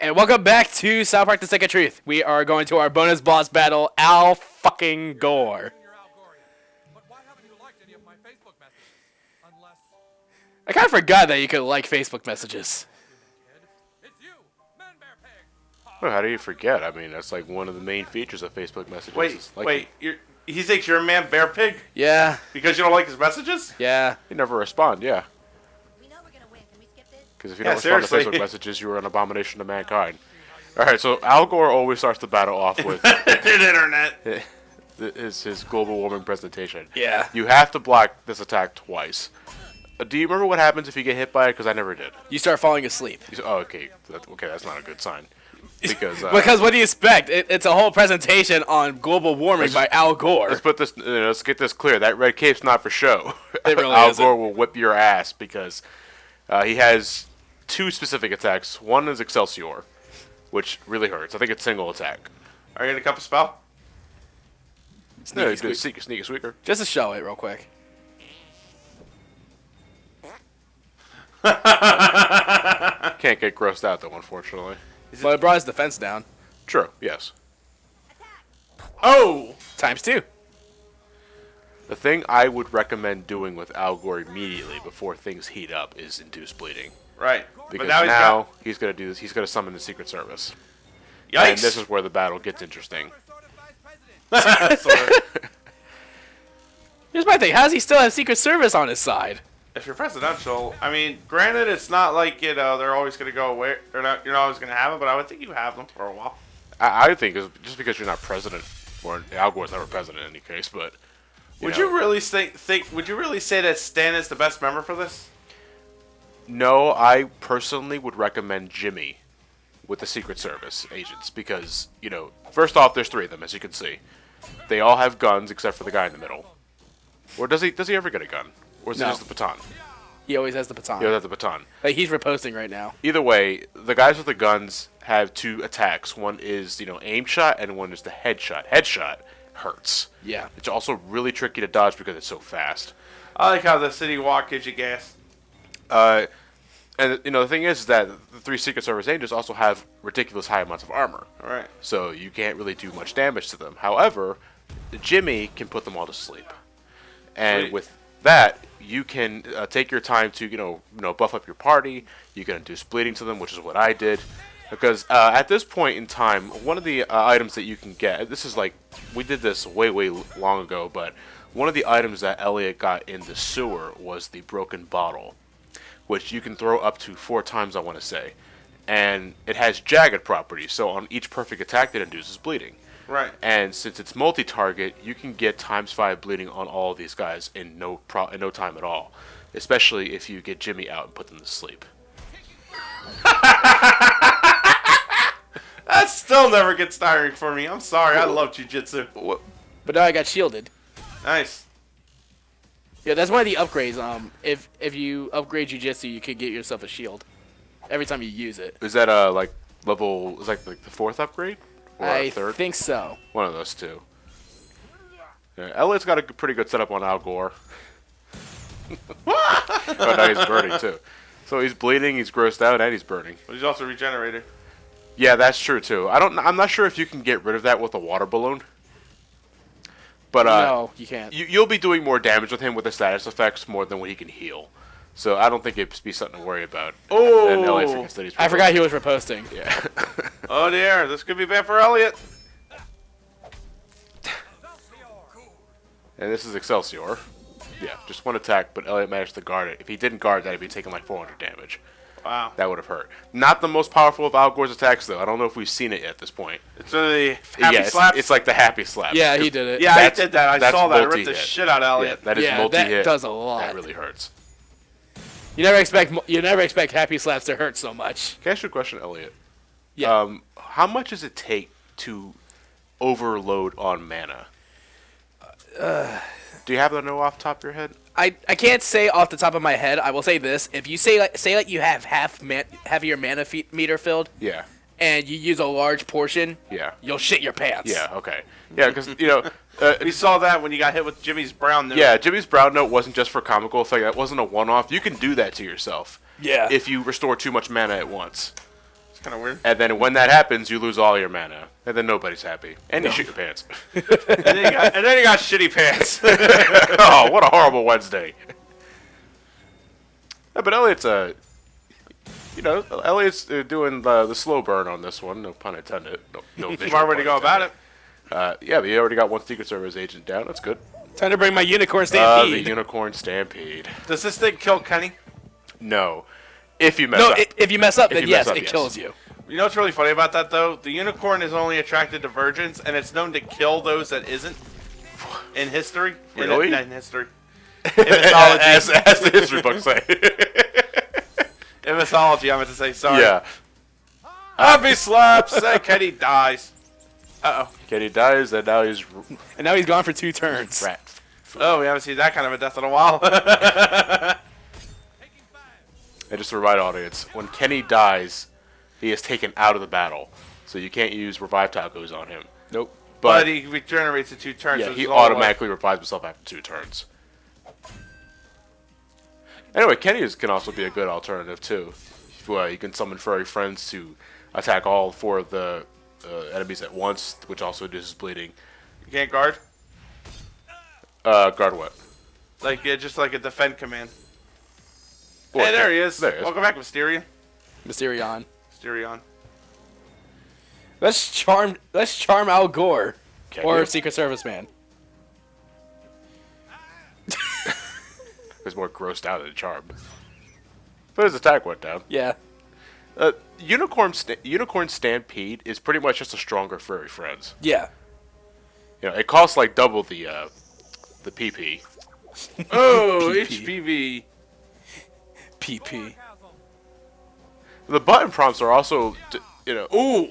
And welcome back to South Park: The Stick of Truth. We are going to our bonus boss battle, Al fucking Gore. I kind of forgot that you could like Facebook messages. Well, how do you forget? I mean, that's like one of the main features of Facebook messages. Wait. He thinks you're a man bear pig? Yeah. Because you don't like his messages? Yeah. You never respond, yeah. We know we're gonna win. Can we skip this? Because if you don't respond to Facebook messages, you are an abomination to mankind. Alright, so Al Gore always starts the battle off with internet. his global warming presentation. Yeah. You have to block this attack twice. Do you remember what happens if you get hit by it? Because I never did. You start falling asleep. Okay. That's not a good sign. Because what do you expect? It's a whole presentation on global warming by Al Gore. Let's put this. Let's get this clear. That red cape's not for show. It really Al isn't. Gore will whip your ass because he has two specific attacks. One is Excelsior, which really hurts. I think it's single attack. Are you gonna cup a spell? Sneaky squeaker. Just to show it real quick. Can't get grossed out though, unfortunately. Well, it brought his defense down. True. Yes. Oh! ×2. The thing I would recommend doing with Al Gore immediately before things heat up is induce bleeding. Right. Because but now he's gonna do this. He's gonna summon the Secret Service. Yikes! And this is where the battle gets interesting. Here's my thing. How does he still have Secret Service on his side? If you're presidential, I mean, granted, it's not like, they're always going to go away. You're not always going to have them, but I would think you have them for a while. I think just because you're not president, or Al Gore's never president in any case, but Would you really would you really say that Stan is the best member for this? No, I personally would recommend Jimmy with the Secret Service agents because, first off, there's three of them, as you can see. They all have guns except for the guy in the middle. Or does he ever get a gun? Or is it just the baton? He always has the baton. He always has the baton. Like, he's reposting right now. Either way, the guys with the guns have two attacks. One is, aim shot, and one is the headshot. Headshot hurts. Yeah. It's also really tricky to dodge because it's so fast. I like how the city walk gives you gas. And the thing is that the three Secret Service agents also have ridiculous high amounts of armor. All right. So you can't really do much damage to them. However, Jimmy can put them all to sleep. And Sweet. with that, you can take your time to buff up your party. You can induce bleeding to them, which is what I did. Because at this point in time, one of the items that you can get, this is like, we did this way long ago, but one of the items that Elliot got in the sewer was the broken bottle, which you can throw up to 4 times, I want to say. And it has jagged properties, so on each perfect attack it induces bleeding. Right. And since it's multi-target, you can get ×5 bleeding on all of these guys in no time at all. Especially if you get Jimmy out and put them to sleep. That still never gets tiring for me. I'm sorry. I love jiu-jitsu. But now I got shielded. Nice. Yeah, that's one of the upgrades. If you upgrade Jiu-Jitsu, you could get yourself a shield every time you use it. Is that level? Is like the 4th upgrade? Or I 3rd? think so. One of those two. Yeah, Elliot's got a pretty good setup on Al Gore. Oh, now he's burning too. So he's bleeding, he's grossed out, and he's burning. But he's also regenerated. Yeah, that's true too. I'm not sure if you can get rid of that with a water balloon. But no, you can't. You'll be doing more damage with him with the status effects more than what he can heal. So I don't think it'd be something to worry about. Oh! And Elliot forgets that he's I forgot he was reposting. Yeah. Oh dear, this could be bad for Elliot. And this is Excelsior. Yeah, just one attack, but Elliot managed to guard it. If he didn't guard that, he'd be taking like 400 damage. Wow. That would have hurt. Not the most powerful of Al Gore's attacks, though. I don't know if we've seen it yet at this point. It's the happy It's slaps. like the happy slap. Yeah, he did it. Yeah, I did that. I saw that. I ripped the multi-hit. shit out of Yeah, Elliot. that is Yeah, multi-hit. that does a lot. That really hurts. You never expect happy slaps to hurt so much. Can I ask you a question, Elliot? Yeah. How much does it take to overload on mana? Do you have that know off the top of your head? I can't say off the top of my head. I will say this: if you say you have half of your mana meter filled, Yeah. and you use a large portion, Yeah. you'll shit your pants. Yeah. Okay. Yeah, because We saw that when you got hit with Jimmy's brown note. yeah, Jimmy's brown note wasn't just for comical effect. That wasn't a one-off. You can do that to yourself. Yeah. If you restore too much mana at once. kind of weird. And then when that happens, you lose all your mana. And then nobody's happy. And you shit your pants. And then you got shitty pants. Oh, what a horrible Wednesday. Yeah, but Elliot's Elliot's doing the slow burn on this one. No pun intended. No visual Smart way to pun go about it. intended. Yeah, but you already got one Secret Service agent down. That's good. Time to bring my Unicorn The Stampede. Unicorn Stampede. Does this thing kill Kenny? No. If you mess No, up. if you mess up, then you mess yes, up, it yes. kills you. You know what's really funny about that, though? The unicorn is only attracted to virgins, and it's known to kill those that isn't in history. Really? In history. In mythology. as the history books say. In mythology, I meant to say, sorry. Yeah. Happy slaps! And Kenny dies. Uh-oh. Kenny dies, and now he's And now he's gone for 2 turns. rat. Oh, we haven't seen that kind of a death in a while. And just to remind the audience, when Kenny dies, he is taken out of the battle. So you can't use revive tacos on him. Nope. but he regenerates in 2 turns. Yeah, so he it's all automatically revives himself after 2 turns. Anyway, Kenny can also be a good alternative, too. You can summon furry friends to attack all 4 of the enemies at once, which also reduces bleeding. You can't guard? Guard what? Like, yeah, just like a defend command. Well, Hey, there he is. There he is. Welcome back, Mysterion. Mysterion. Mysterion. Let's charm Al Gore. Can Or you? Secret Service man. He's more grossed out than charmed. But his attack went down. Yeah. Unicorn Stampede is pretty much just a stronger furry friends. Yeah. You know, it costs like double the PP. Oh, PP. HPV. PP. The button prompts are also, ooh,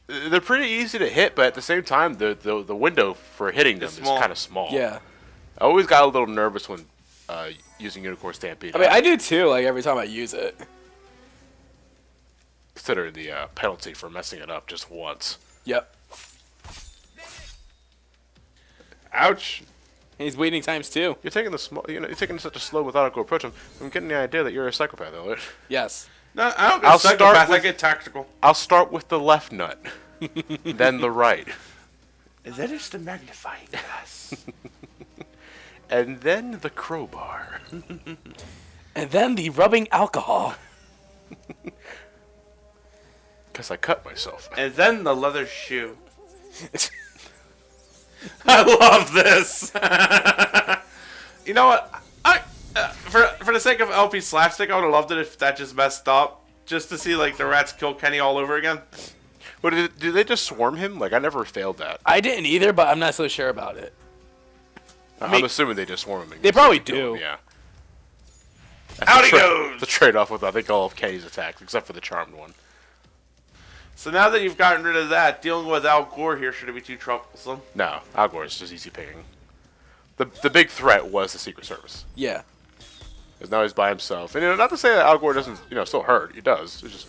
they're pretty easy to hit, but at the same time, the window for hitting them It's is small. kind of small. Yeah. I always got a little nervous when using Unicorn Stampede. I mean, I do too, like, every time I use it. Consider the penalty for messing it up just once. Yep. Ouch. He's bleeding times 2. You're taking you're taking such a slow, methodical approach. I'm getting the idea that you're a psychopath, Elliot. Yes. No, I don't I'll get start psychopath. I with- get tactical. I'll start with the left nut, then the right, That is the magnifying glass. and then the crowbar. And then the rubbing alcohol. Because I cut myself. And then the leather shoe. I love this. You know what? For the sake of LP slapstick, I would have loved it if that just messed up, just to see like the rats kill Kenny all over again. But do they just swarm him? Like, I never failed that. I didn't either, but I'm not so sure about it. I'm assuming they just swarm him. They probably Kill him, do. Yeah. Out he the goes! The trade-off with, I think, all of Kenny's attacks, except for the charmed one. So now that you've gotten rid of that, dealing with Al Gore here shouldn't be too troublesome. No, Al Gore is just easy picking. The big threat was the Secret Service. Yeah. Because now he's by himself. And not to say that Al Gore doesn't, still hurt. He does. It's just,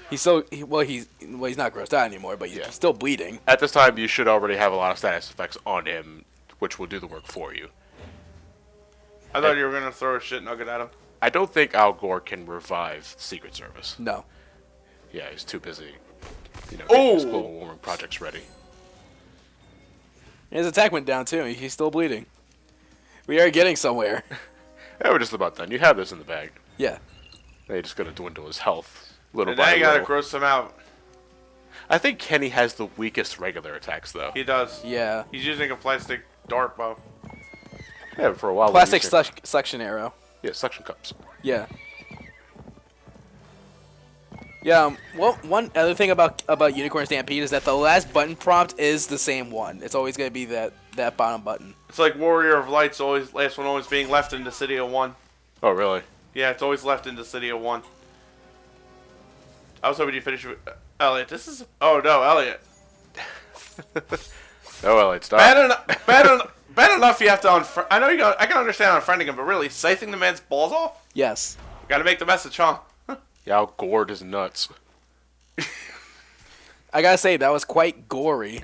He's so he's not grossed out anymore, but he's still bleeding. At this time, you should already have a lot of status effects on him, which will do the work for you. I thought you were gonna throw a shit nugget at him. I don't think Al Gore can revive Secret Service. No. Yeah, he's too busy, getting Oh! his global warming projects ready. His attack went down too. He's still bleeding. We are getting somewhere. Yeah, we're just about done. You have this in the bag. Yeah. Now you're just going to dwindle his health little And now by you gotta little. gross him out. I think Kenny has the weakest regular attacks, though. He does. Yeah. He's using a plastic dart bow. Yeah, for a while. Plastic we used to- suction arrow. Yeah, suction cups. Yeah. Yeah. Well, one other thing about Unicorn Stampede is that the last button prompt is the same one. It's always gonna be that bottom button. It's like Warrior of Light's last one always being left in the City of One. Oh, really? Yeah, it's always left in the City of One. I was hoping you finish with Elliot. This is oh no, Elliot. Oh, well, it's done. Bad enough you have to I know I can understand unfriending him, but really scything the man's balls off. Yes. Got to make the message, huh? Yeah, Al gored his nuts. I gotta say that was quite gory.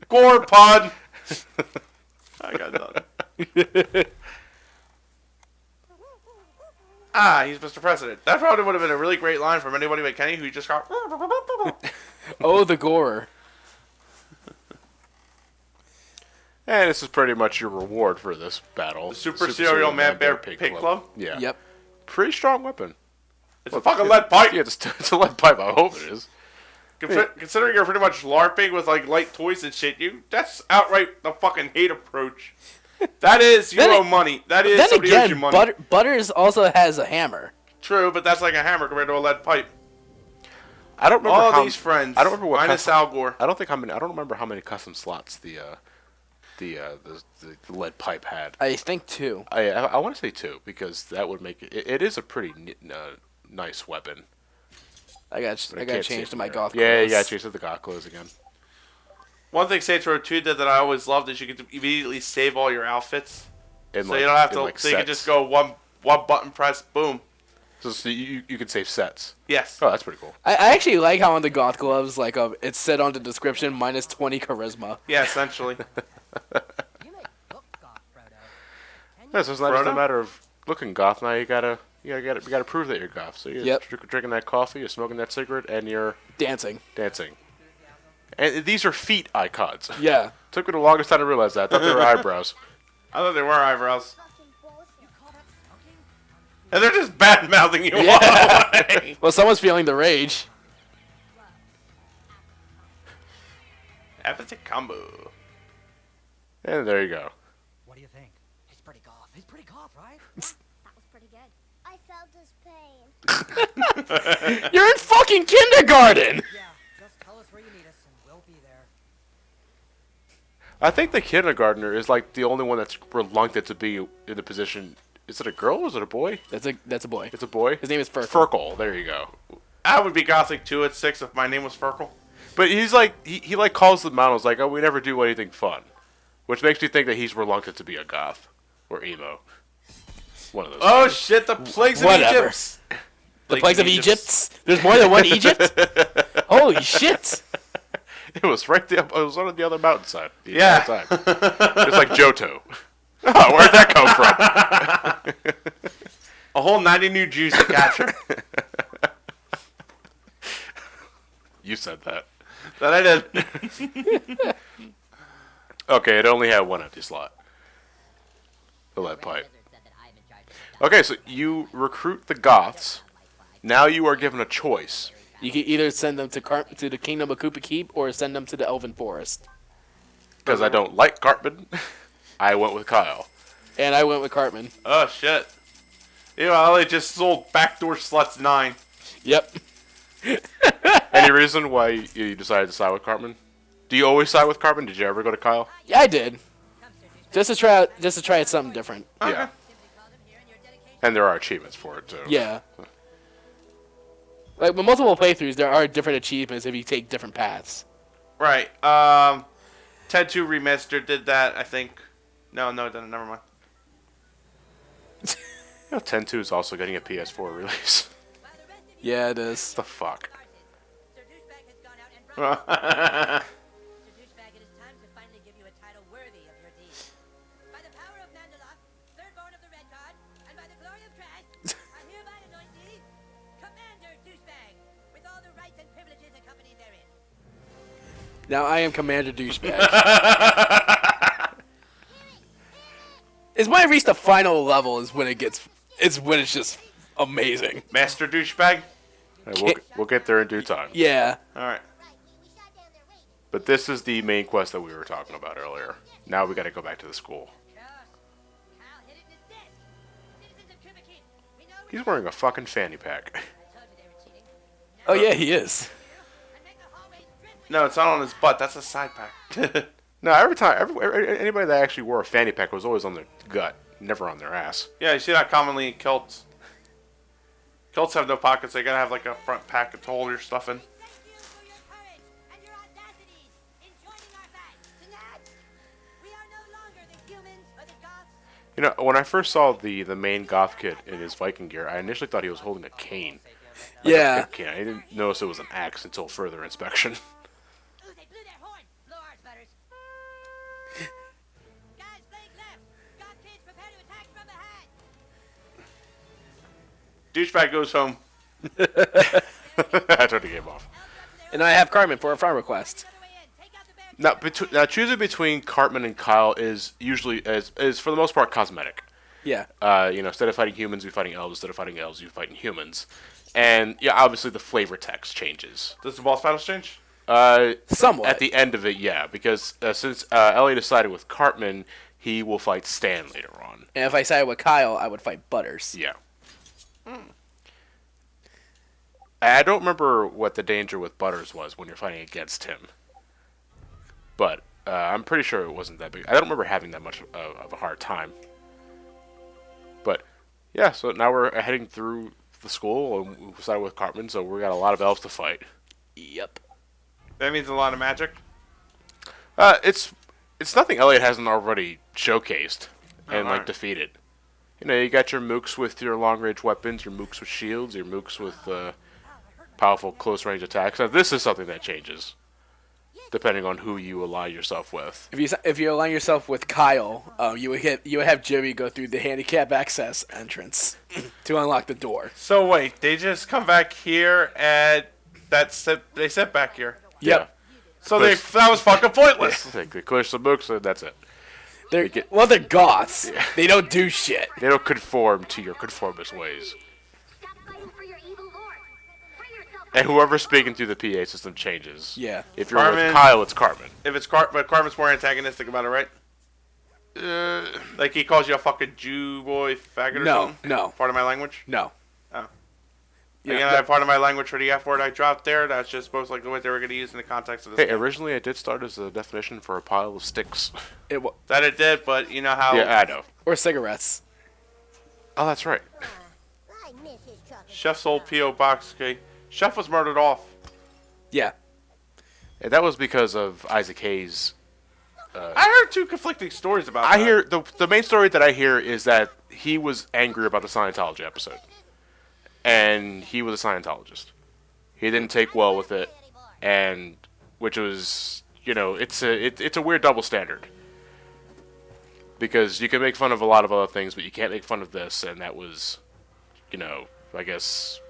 Gore pun. I got nothing. Ah, he's Mr. President. That probably would have been a really great line from anybody but Kenny, who just got. Oh, the gore. And this is pretty much your reward for this battle. The Super Serial Man Bear Pig Club? Yeah. Yep. Pretty strong weapon. It's a fucking lead pipe. Yeah, it's a lead pipe. I hope it is. Considering you're pretty much LARPing with like light toys and shit, that's outright the fucking hate approach. That is you owe money. That is Then somebody owes you again, money. Butters also has a hammer. True, but that's like a hammer compared to a lead pipe. I don't remember All these friends. I don't remember what minus Al Gore. I don't remember how many custom slots the lead pipe had. I think 2. I want to say 2 because that would make it. It is a pretty nice weapon. I got changed to my goth clothes. Yeah, you got changed to the goth clothes again. One thing Saints Row 2 did that I always loved is you could immediately save all your outfits. And So you don't have to. So you can just go one button press, boom. So you can save sets. Yes. Oh, that's pretty cool. I actually like how on the goth gloves, like it's said on the description, minus 20 charisma. Yeah, essentially. You may look goth, Frodo. Yeah, so it's not just a Frodo? matter of looking goth. Now you gotta prove that you're goth. So you're drinking that coffee, you're smoking that cigarette, and you're Dancing. dancing. And these are feet icons. Yeah. Took me the longest time to realize that. I thought they were eyebrows. I thought they were eyebrows. Fucking bullshit. And they're just bad mouthing you Yeah. all the way. Well, someone's feeling the rage. Epic combo. And there you go. What do you think? He's pretty goth. He's pretty goth, right? That was pretty good. I felt his pain. You're in fucking kindergarten! Yeah. Just tell us where you need us, and we'll be there. I think the kindergartner is like the only one that's reluctant to be in the position. Is it a girl or is it a boy? That's a boy. It's a boy. His name is Furkle. Furkle. There you go. I would be gothic too at 6 if my name was Furkle. But he's like he like calls them out. He's like, oh, we never do anything fun, which makes me think that he's reluctant to be a goth or emo. One of those. Oh shit! The plagues of Whatever. Egypt. The plagues of Egypt? There's more than one Egypt? Holy shit! It was right there. It was on the other mountainside. The Yeah. entire time. It's like Johto. Oh, where'd that come from? A whole 90 new Jews to capture. You said that. That I did. Okay, it only had one empty slot. The lead pipe. Okay, so you recruit the Goths. Now you are given a choice. You can either send them to the Kingdom of Koopa Keep or send them to the Elven Forest. Because I don't like Cartman, I went with Kyle. And I went with Cartman. Oh shit. You know, Elliot just sold backdoor sluts 9. Yep. Any reason why you decided to side with Cartman? Do you always side with Cartman? Did you ever go to Kyle? Yeah, I did. Just to try it something different. Yeah. And there are achievements for it too. Yeah. Like with multiple playthroughs, there are different achievements if you take different paths. Right. Ted 2 Remastered did that, I think. No, it didn't. Never mind. You know, 10-2 is also getting a PS4 release. Yeah, it is. The fuck? Sir Douchebag has gone out and brought Sir Douchebag, it is time to finally give you a title worthy of your deed. By the power of Mandaloth, thirdborn of the Red God, and by the glory of Trash, I hereby anoint thee Commander Douchebag, with all the rights and privileges accompanying therein. Now I am Commander Douchebag. It's when I reach the final level is when it's just amazing. Master Douchebag? We'll get there in due time. Yeah. Alright. We shot down their raid. But this is the main quest that we were talking about earlier. Now we gotta go back to the school. Kal hid it in his desk. Citizens of Koopa Keep, we know He's wearing a fucking fanny pack. I told you they were cheating. Oh yeah, he is. And make the hallways drip. No, it's not on his butt. That's a side pack. No, anybody that actually wore a fanny pack was always on their gut, never on their ass. Yeah, you see that commonly in kilts. Kilts have no pockets. They gotta have like a front packet to hold your stuff in. Thank you for your courage and your audacities in joining our fight. Tonight, we are no longer the humans or the goths. You know, when I first saw the main goth kid in his Viking gear, I initially thought he was holding a cane. Yeah. A cane. I didn't notice it was an axe until further inspection. Ooh, they blew their horn. Blow ours, butters. Guys, flank left. Goth Kids, prepare to attack from behind. Douchebag goes home. I turned the game off. And I have Carmen for a friend request. Now, choosing between Cartman and Kyle is usually is for the most part cosmetic. Yeah. Instead of fighting humans, you're fighting elves. Instead of fighting elves, you're fighting humans. And yeah, obviously the flavor text changes. Does the boss battles change? Somewhat. At the end of it, yeah, because since Elliot decided with Cartman, he will fight Stan later on. And if I sided with Kyle, I would fight Butters. Yeah. I don't remember what the danger with Butters was when you're fighting against him. But I'm pretty sure it wasn't that big. I don't remember having that much of a hard time. But, yeah, so now we're heading through the school, and we started with Cartman, so we got a lot of elves to fight. Yep. That means a lot of magic. It's nothing Elliot hasn't already showcased and alright. defeated. You got your mooks with your long range weapons, your mooks with shields, your mooks with powerful close range attacks. Now this is something that changes depending on who you align yourself with. If you align yourself with Kyle, you would have Jimmy go through the handicap access entrance to unlock the door. So wait, they just come back here and they sit back here. Yep. So that was fucking pointless. They clear some mooks and that's it. They're goths. Yeah. They don't do shit. They don't conform to your conformist ways. Stop fighting for your evil lord. Free yourself. And whoever's speaking through the PA system changes. Yeah. If you're Cartman- with Kyle, it's Cartman. If it's but Cartman's more antagonistic about it, right? Like he calls you a fucking Jew boy faggot or something? No. Part of my language? No. Oh. Yeah, Again, I have part of my language for the F word I dropped there. That's just supposed to like what they were going to use in the context of this. Hey, game. originally it did start as a definition for a pile of sticks. That it did, but you know how Yeah, I know. Or cigarettes. Oh, that's right. I miss his chocolate. Chef's old P.O. box, okay? Chef was murdered off. Yeah. And that was because of Isaac Hayes. I heard two conflicting stories about that. I hear the main story that I hear is that he was angry about the Scientology episode, and he was a Scientologist. He didn't take well with it, and which was it's a weird double standard because you can make fun of a lot of other things, but you can't make fun of this, and that was I guess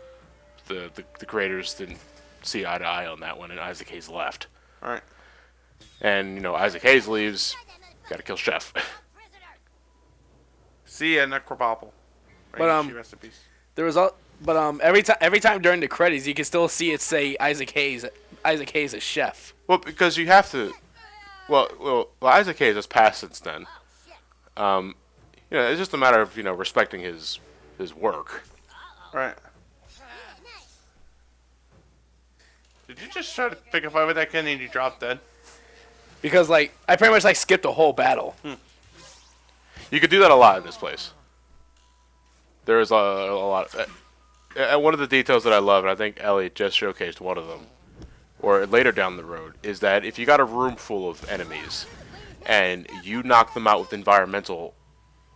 the creators didn't see eye to eye on that one, and Isaac Hayes left. All right. And Isaac Hayes leaves, gotta kill Chef. See ya, Necropopple. But, Rest in peace. There was every time during the credits, you can still see it say Isaac Hayes as chef. Well, because you have to. Well, Isaac Hayes has passed since then. It's just a matter of respecting his work. All right. Did you just try to pick a fight with that kid and you dropped dead? Because I pretty much skipped the whole battle. You could do that a lot in this place. There is a lot. And one of the details that I love, and I think Elliot just showcased one of them, or later down the road, is that if you got a room full of enemies, and you knock them out with environmental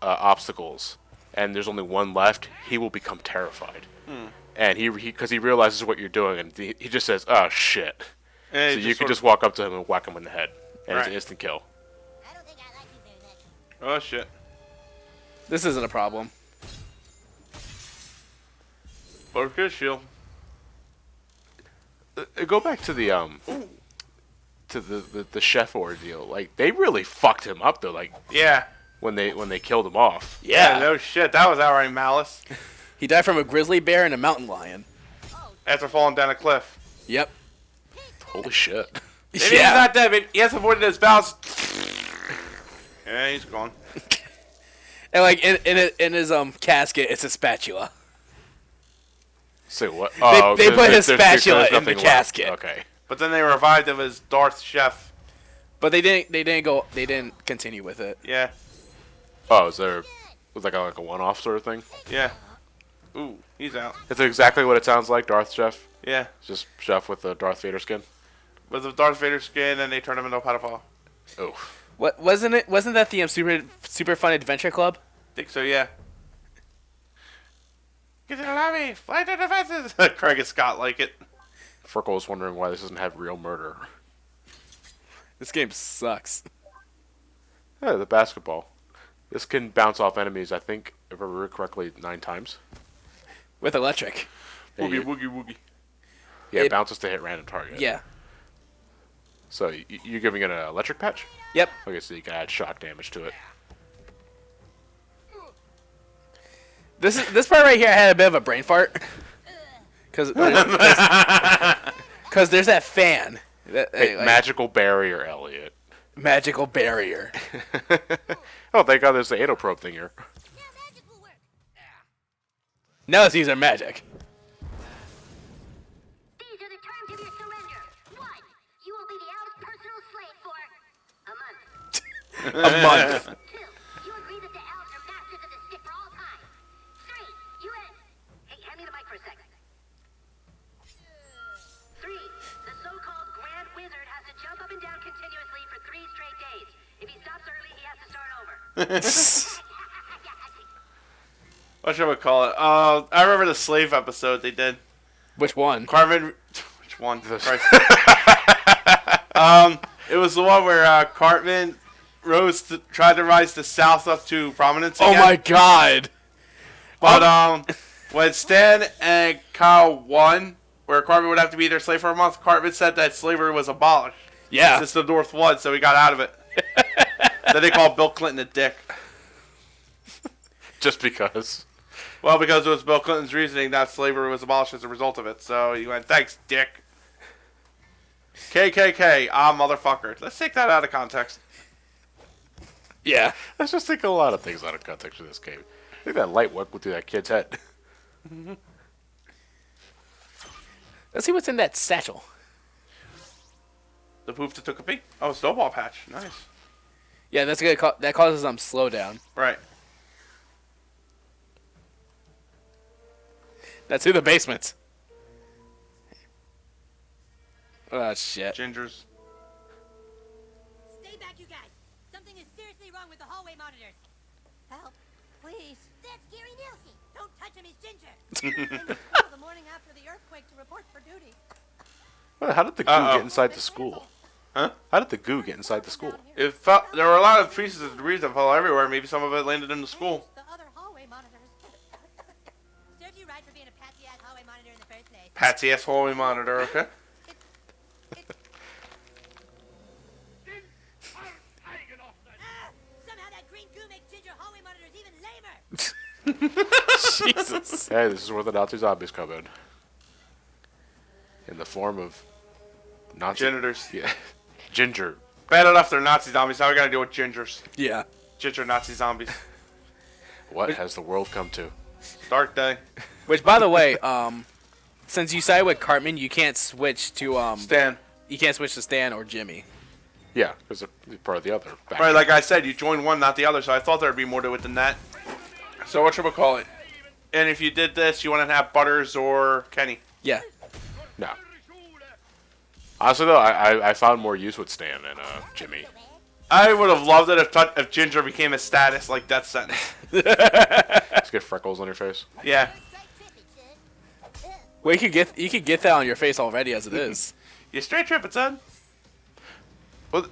obstacles, and there's only one left, he will become terrified. And because he realizes what you're doing, and he just says, "Oh shit!" And So you can just walk up to him and whack him in the head, and it's an Right. instant kill. I don't think I like you very much. Oh shit. This isn't a problem. Or good shield. Go back to the the chef ordeal. Like they really fucked him up though. Like Yeah. when they killed him off. Yeah. No shit. That was outright malice. He died from a grizzly bear and a mountain lion. After falling down a cliff. Yep. Holy shit. Maybe he's not dead. Maybe he has avoided his bounce. Yeah, he's gone. And in his casket, it's a spatula. Say what? They put his there's spatula in the nothing left. casket. Okay. But then they revived him as Darth Chef. But they didn't continue with it. Yeah. Oh, was like a one-off sort of thing? Yeah. Ooh, he's out. It's exactly what it sounds like, Darth Chef. Yeah. It's just Chef with the Darth Vader skin. With the Darth Vader skin, and they turned him into a pedophile. Oh. What wasn't it? Wasn't that the Super Fun Adventure Club? Think so, yeah. Get to the lobby! Fly to the fences! Craig and Scott like it. Furkle was wondering why this doesn't have real murder. This game sucks. Yeah, the basketball. This can bounce off enemies, I think, if I remember correctly, 9 times. With electric. Woogie, woogie, woogie. Yeah, It- bounces to hit random target. Yeah. So you're giving it an electric patch? Yep. Okay, so you can add shock damage to it. This part right here, I had a bit of a brain fart. Because there's that fan. That, Hey, like, magical barrier, Elliot. magical barrier. Oh, thank God there's the anal probe thing here. Yeah, magic will work. Now let's use our magic. These are the terms of your surrender. 1. You will be the Owl's personal slave for a month. A month. 2. You agree that the Owls are masters of the stick for all time. 3. You and... Hey, hand me the mic for a second. 3. The so-called Grand Wizard has to jump up and down continuously for 3 straight days. If he stops early, he has to start over. What should we call it? I remember the slave episode they did. Which one? Cartman. Which one? Christ. It was the one where Cartman tried to rise the South up to prominence Oh again. my god. But when Stan and Kyle won, where Cartman would have to be their slave for a month, Cartman said that slavery was abolished. Yeah. Since the North won, so he got out of it. Then they called Bill Clinton a dick. Just because. Well, because it was Bill Clinton's reasoning that slavery was abolished as a result of it. So he went, thanks, dick. KKK, motherfucker. Let's take that out of context. Yeah. Let's just take a lot of things out of context of this game. I think that light went through that kid's head. Let's see what's in that satchel. The poop that took a pee. Oh, snowball patch. Nice. Yeah, that's gonna that causes some slowdown. Right. That's through the basement. Oh shit. Gingers. Stay back, you guys. Something is seriously wrong with the hallway monitors. Help, please. That's Gary Nelson. Don't touch him, he's Ginger. Came to school the morning after the earthquake to report for duty. How did the goo Uh-oh. get inside the school? Huh? How did the goo get inside the school? It fell, there were a lot of pieces of debris that fell everywhere. Maybe some of it landed in the school. The other hallway monitors. Serves you right for being a patsy-ass hallway monitor in the first place. Patsy ass hallway monitor, okay? Somehow that green goo makes Ginger hallway monitors even lamer. Jesus. Hey, this is where the Nazi zombies come in. In the form of Nazi... Janitors. Yeah. Ginger. Bad enough they're Nazi zombies. Now we gotta deal with gingers. Yeah. Ginger Nazi zombies. What has the world come to? Dark day. Which, by the way, since you sided with Cartman, you can't switch to Stan. you can't switch to Stan or Jimmy. Yeah, because they're part of the other. faction. Right, like I said, you joined one, not the other, so I thought there'd be more to it than that. So what should we call it? And if you did this, you want to have Butters or Kenny? Yeah. No. Honestly, though, I found more use with Stan and Jimmy. I would have loved it if Ginger became a status like Death Sentence. Just get freckles on your face. Yeah. Well, you could get that on your face already as it is. You straight tripping, son. Well,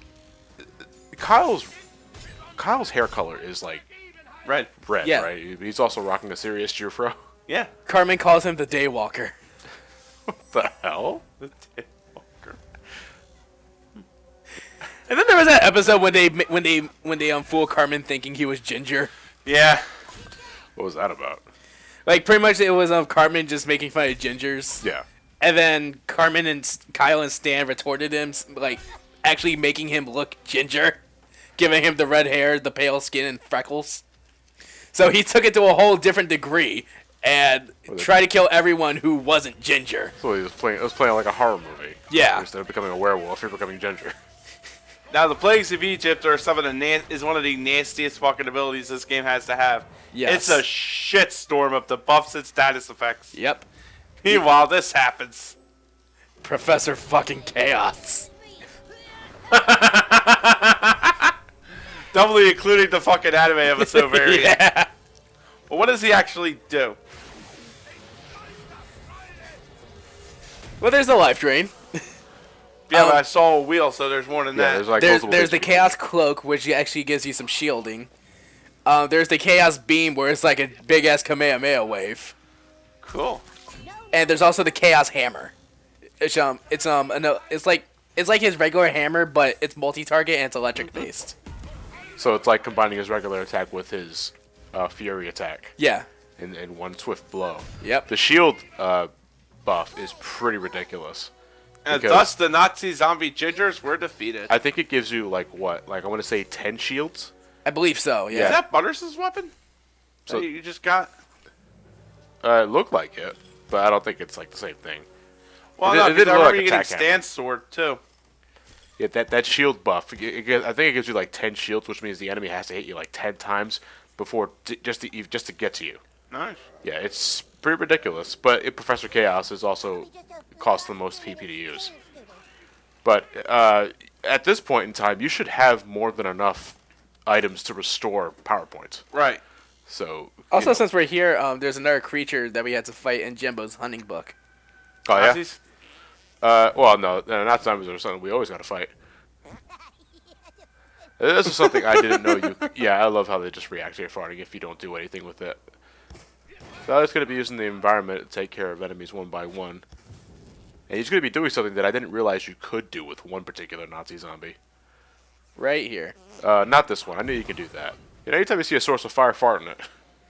Kyle's hair color is like Red. red, Yeah. right? He's also rocking a serious Jufro. Yeah. Cartman calls him the Daywalker. What the hell? And then there was that episode when they fooled Cartman thinking he was Ginger. Yeah. What was that about? Like pretty much it was Cartman just making fun of Gingers. Yeah. And then Cartman and Kyle and Stan retorted him, like actually making him look ginger, giving him the red hair, the pale skin, and freckles. So he took it to a whole different degree and tried to kill everyone who wasn't ginger. So he was playing. It was playing like a horror movie. Yeah. Instead of becoming a werewolf, you're becoming Ginger. Now the plagues of Egypt are some of the is one of the nastiest fucking abilities this game has to have. Yes. It's a shitstorm of the buffs and status effects. Yep. Meanwhile, this happens. Professor fucking Chaos. Doubly including the fucking anime episode variant. Yeah. But what does he actually do? Well, there's the life drain. Yeah, but I saw a wheel, so there's more than Yeah, that. there's like There's multiple the things. Chaos Cloak, which actually gives you some shielding. There's the Chaos Beam, where it's like a big ass Kamehameha wave. Cool. And there's also the Chaos Hammer. It's like his regular hammer, but it's multi-target and it's electric based. So it's like combining his regular attack with his Fury attack Yeah. in one swift blow. Yep. The shield buff is pretty ridiculous. And Because- thus the Nazi zombie gingers were defeated. I think it gives you like what? Like I want to say 10 shields. I believe so. Yeah. Is that Butters' weapon? So- That you just got? It looked like it, but I don't think it's like the same thing. Well, It no, did because I look like remember you getting attack hammer. Stan's sword too. Yeah, that shield buff. I think it gives you like 10 shields, which means the enemy has to hit you like 10 times before just to get to you. Nice. Yeah, it's pretty ridiculous. But Professor Chaos is also costs the most PP to use. But at this point in time, you should have more than enough items to restore power points. Right. So Also, since we're here, there's another creature that we had to fight in Jimbo's hunting book. oh yeah. Nazis? Well, no, not zombies or something. We always got to fight. This is something I didn't know you. Yeah, I love how they just react to your farting if you don't do anything with it. So I was going to be using the environment to take care of enemies one by one. And he's going to be doing something that I didn't realize you could do with one particular Nazi zombie. Right here. Not this one. I knew you could do that. You know, anytime you see a source of fire, fart in it.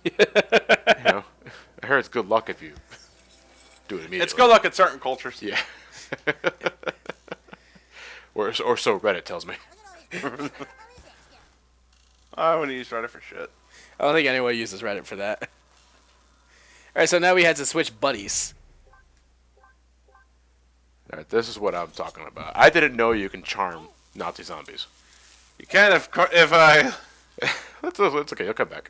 You know, I heard it's good luck if you do it immediately. It's good luck in certain cultures. Yeah. or so Reddit tells me. I wouldn't use Reddit for shit. I don't think anyone uses Reddit for that. Alright, so now we had to switch buddies. All right, this is what I'm talking about. I didn't know you can charm Nazi zombies. You can if I. It's okay. You'll come back.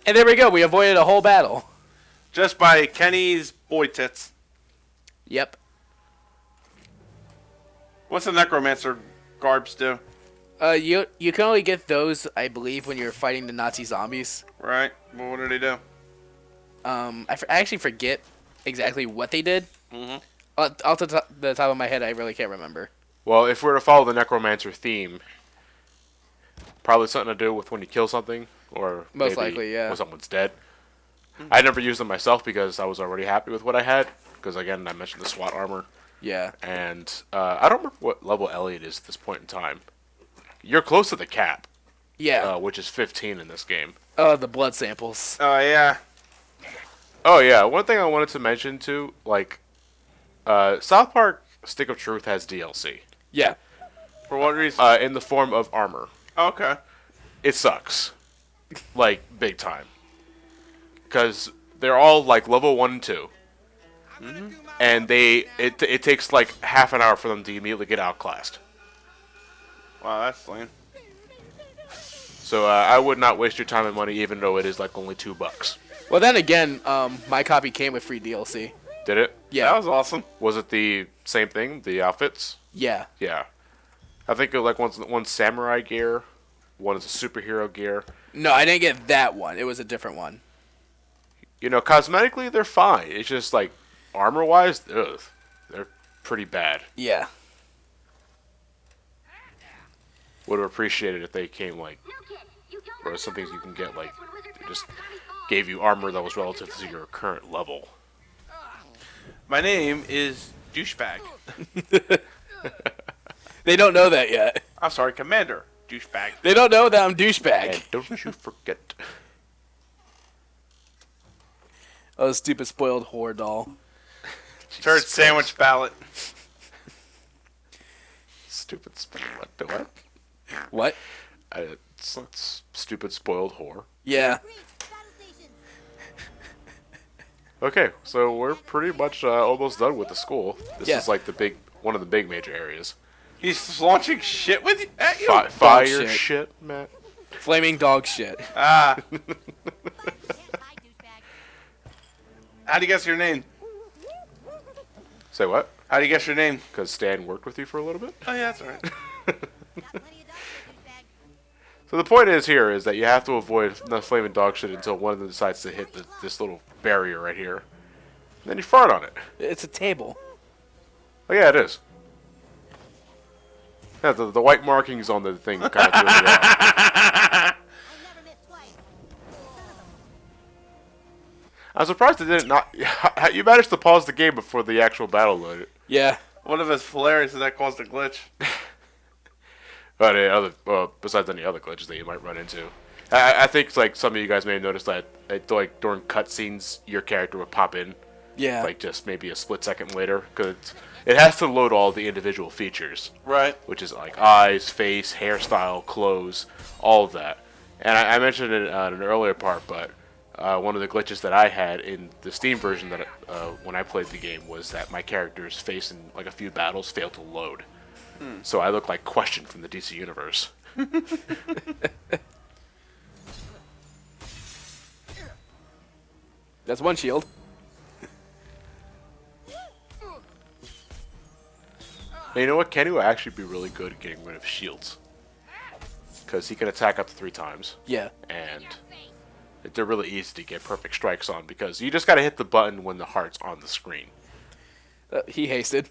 And there we go. We avoided a whole battle. Just by Kenny's boy tits. Yep. What's the Necromancer garbs do? You can only get those, I believe, when you're fighting the Nazi zombies. Right? Well, what did he do? I actually forget exactly what they did. Mhm. Off the top of my head, I really can't remember. Well, if we're to follow the Necromancer theme, probably something to do with when you kill something, or Most maybe likely, yeah. when someone's dead. I never used them myself because I was already happy with what I had. Because again, I mentioned the SWAT armor, Yeah. and I don't remember what level Elliot is at this point in time. You're close to the cap, Yeah. which is 15 in this game. The blood samples. Oh, yeah. Oh yeah, one thing I wanted to mention too, like South Park Stick of Truth has DLC Yeah. For what reason? in the form of armor. Okay. It sucks, like big time, because they're all like level 1 and 2, and it takes like half an hour for them to immediately get outclassed. Wow, that's lame. So I would not waste your time and money, even though it is like only $2. Well, then again, my copy came with free DLC. Did it? Yeah. That was awesome. Was it the same thing? The outfits? Yeah. Yeah. I think it like one's samurai gear, one is a superhero gear. No, I didn't get that one. It was a different one. You know, cosmetically they're fine. It's just like armor-wise, ugh, they're pretty bad. Yeah. Would have appreciated if they came like, No, kid, you don't or want some to things you can get like, when wizards they just bring back the zombies gave you armor that was relative to your current level. My name is Douchebag. They don't know that yet. I'm sorry, Commander Douchebag. They don't know that I'm douchebag. And don't you forget. Oh, stupid spoiled whore doll. Turd sandwich ballot. Stupid what? The what? What? It's stupid spoiled whore. Yeah. Great. Battle stations. Okay, so we're pretty much almost done with the school. This Yeah. is like one of the big major areas. He's launching shit with you, at you? Fire shit. shit, Matt. Flaming dog shit. Ah. Hi, douchebag. How do you guess your name? Say what? How do you guess your name? Because Stan worked with you for a little bit? Oh, yeah, that's alright. Got plenty of dogs, douchebag. So the point is that you have to avoid the flaming dog shit until one of them decides to hit this little barrier right here. And then you fart on it. It's a table. Oh yeah, it is. Yeah, the white markings on the thing kind of threw me off. I never miss twice. I'm surprised it didn't not. You managed to pause the game before the actual battle loaded. Yeah. One of it's hilarious and that caused a glitch. But besides any other glitches that you might run into, I think like some of you guys may have noticed that like during cutscenes, your character would pop in, Yeah. like just maybe a split second later, because it has to load all the individual features, Right. which is like eyes, face, hairstyle, clothes, all of that. And I mentioned it in an earlier part, but one of the glitches that I had in the Steam version that when I played the game was that my character's face in like a few battles failed to load. So I look like Question from the DC Universe. That's one shield. And you know what? Kenny will actually be really good at getting rid of shields. Because he can attack up to 3 times. Yeah. And they're really easy to get perfect strikes on because you just gotta hit the button when the heart's on the screen. He hasted.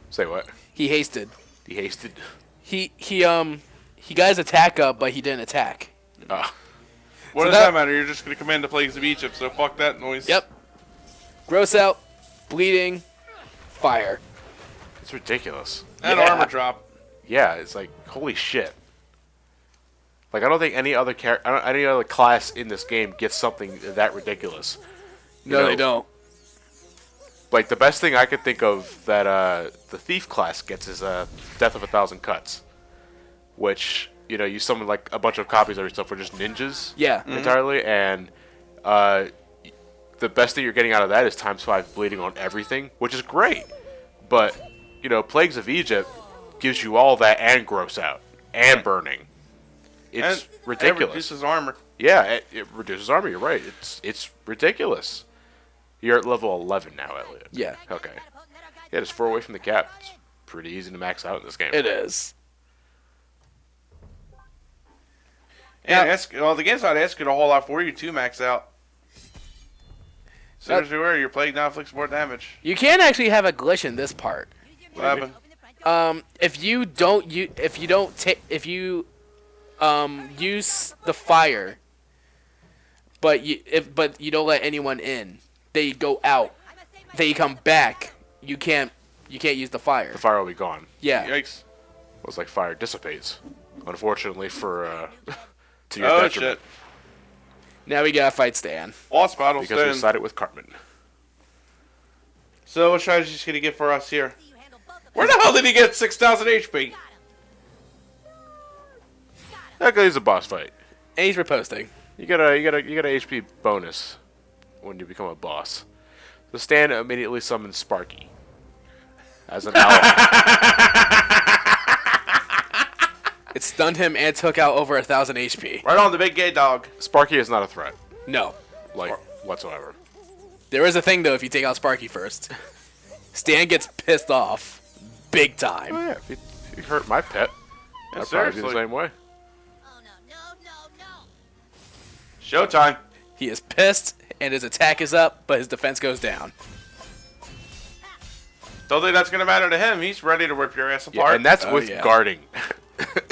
Say what? He hasted. He hasted. He got his attack up, but he didn't attack. What So does that- that matter? You're just going to command the plagues of Egypt, so fuck that noise. Yep. Gross out, bleeding, fire. It's ridiculous. And Yeah. armor drop. Yeah, it's like holy shit. Like I don't think any other any other class in this game gets something that ridiculous. You No, know, they don't. Like the best thing I could think of that the thief class gets is Death of 1,000 Cuts, which you summon like a bunch of copies of yourself for just ninjas. Yeah. Entirely, and the best thing you're getting out of that is ×5 bleeding on everything, which is great. But Plagues of Egypt gives you all that and gross out and burning. It's And ridiculous. It reduces armor. Yeah, it reduces armor. You're right. It's ridiculous. You're at level 11 now, Elliot. Yeah. Okay. Yeah, just 4 away from the cap. It's pretty easy to max out in this game. It is. And the game's not asking a whole lot for you to max out. As soon as you are, your plague now inflicts more damage. You can actually have a glitch in this part. What happened? If you use the fire, but you don't let anyone in, they go out. They come back. You can't use the fire. The fire will be gone. Yeah. Yikes. Well, it's like fire dissipates. Unfortunately for to your Oh, detriment. shit. Now we gotta fight Stan. Boss battle Because we soon. sided with Cartman. So what strategy is going to get for us here? Where the hell did he get 6,000 HP? That guy's a boss fight. And he's reposting. You get a HP bonus when you become a boss. So Stan immediately summons Sparky as an ally. It stunned him and took out over 1,000 HP. Right on the big gay dog. Sparky is not a threat, No. like whatsoever. There is a thing though if you take out Sparky first. Stan gets pissed off. Big Oh time. yeah, if you hurt my pet, I'd probably do the seriously. same way. Oh no. Showtime. He is pissed and his attack is up, but his defense goes down. Don't think that's going to matter to him. He's ready to rip your ass Yeah, apart. and that's Oh, with yeah. guarding.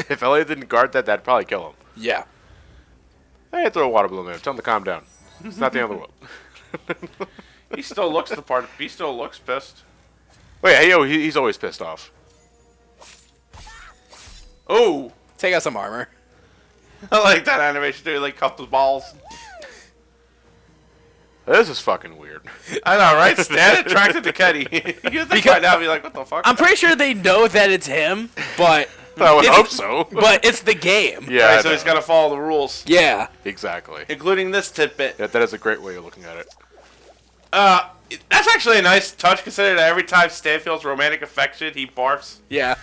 If Elliot didn't guard that, that'd probably kill him. Yeah. Hey, throw a water balloon at him. Tell him to calm down. It's not the end of the world. He still looks the part. He still looks pissed. Wait, hey, yo, he's always pissed off. Oh, Take out some armor. I like that animation too. Like cup the balls. This is fucking weird. I know, right? Stan attracted to Kenny. You think right now, be like, what the fuck? I'm pretty sure they know that it's him, but I would It's- hope so. but it's the game. Yeah, Right, I so know. he's got to follow the rules, Yeah. Exactly. including this tidbit. Yeah, that is a great way of looking at it. That's actually a nice touch, considering that every time Stan feels romantic affection, he barfs. Yeah.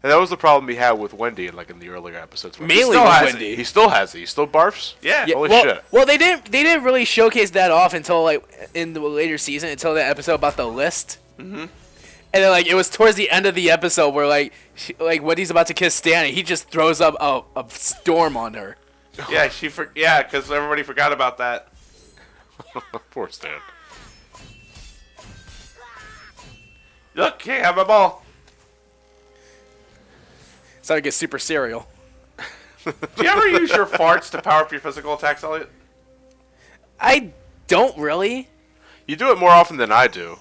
And that was the problem he had with Wendy in the earlier episodes. Mainly still with has it. Wendy. He still has it. He still barfs? Yeah. Yeah, Holy well, shit. well, they didn't really showcase that off until in the later season, until that episode about the list. Mm-hmm. And then it was towards the end of the episode where Wendy's about to kiss Stan, and he just throws up a storm on her. Yeah, because everybody forgot about that. Poor Stan. Look, hey, have my ball. So I get super cereal. Do you ever use your farts to power up your physical attacks, Elliot? I don't really. You do it more often than I do.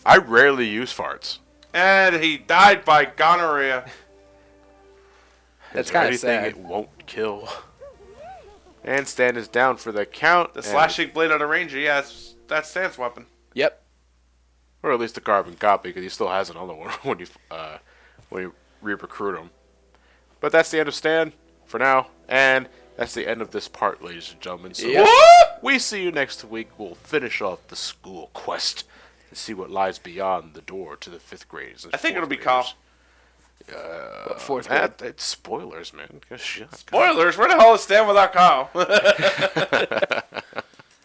I rarely use farts. And he died by gonorrhea. That's Is there kind of anything sad. it won't kill. And Stan is down for the count. The and- slashing blade on a ranger, yeah, that's Stan's weapon. Yep. Or at least the carbon copy, because he still has another one when you re-recruit him. But that's the end of Stan for now, and that's the end of this part, ladies and gentlemen. So Yep. we see you next week. We'll finish off the school quest and see what lies beyond the door to the 5th graders. and I think it'll fourth be Kyle. What, fourth grade? It's spoilers, man. Shut up. Spoilers, where the hell is Stan without Kyle?